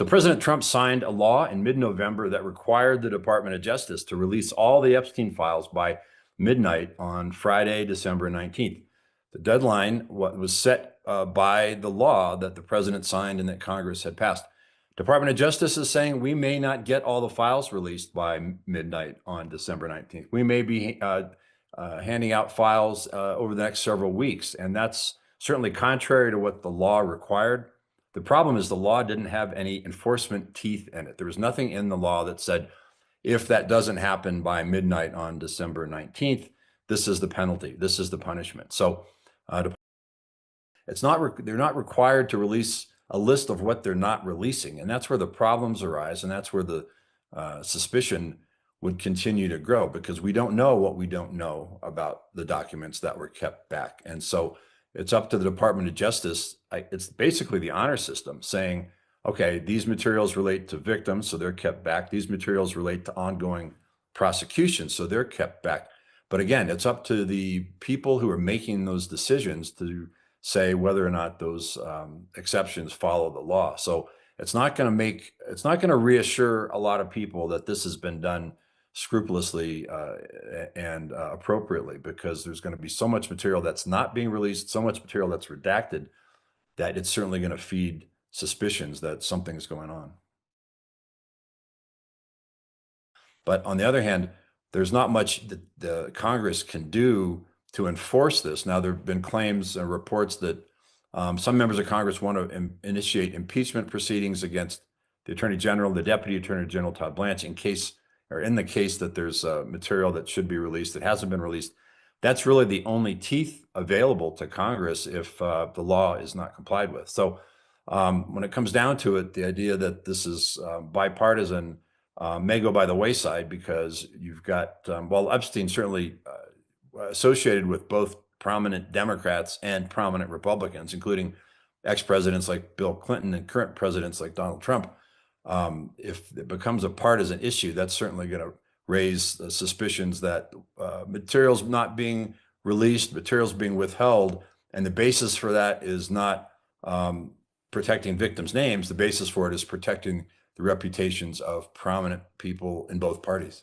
So President Trump signed a law in mid-November that required the Department of Justice to release all the Epstein files by midnight on Friday, December 19th. The deadline was set by the law that the president signed and that Congress had passed. Department of Justice is saying we may not get all the files released by midnight on December 19th. We may be handing out files over the next several weeks, and that's certainly contrary to what the law required. The problem is the law didn't have any enforcement teeth in it. There was nothing in the law that said, if that doesn't happen by midnight on December 19th, this is the penalty, this is the punishment. So they're not required to release a list of what they're not releasing. And that's where the problems arise. And that's where the suspicion would continue to grow, because we don't know what we don't know about the documents that were kept back. And so it's up to the Department of Justice. It's basically the honor system saying, okay, these materials relate to victims, so they're kept back. These materials relate to ongoing prosecution, so they're kept back. But again, it's up to the people who are making those decisions to say whether or not those exceptions follow the law. So it's not going to reassure a lot of people that this has been done scrupulously and appropriately, because there's going to be so much material that's not being released, so much material that's redacted, that it's certainly going to feed suspicions that something's going on. But on the other hand, there's not much that the Congress can do to enforce this. Now, there have been claims and reports that some members of Congress want to initiate impeachment proceedings against the Attorney General, the Deputy Attorney General Todd Blanche, in the case that there's material that should be released that hasn't been released. That's really the only teeth available to Congress if the law is not complied with. So when it comes down to it, the idea that this is bipartisan may go by the wayside, because you've got, well, Epstein certainly associated with both prominent Democrats and prominent Republicans, including ex-presidents like Bill Clinton and current presidents like Donald Trump. If it becomes a partisan issue, that's certainly going to raise suspicions that materials not being released, materials being withheld, and the basis for that is not protecting victims' names. The basis for it is protecting the reputations of prominent people in both parties.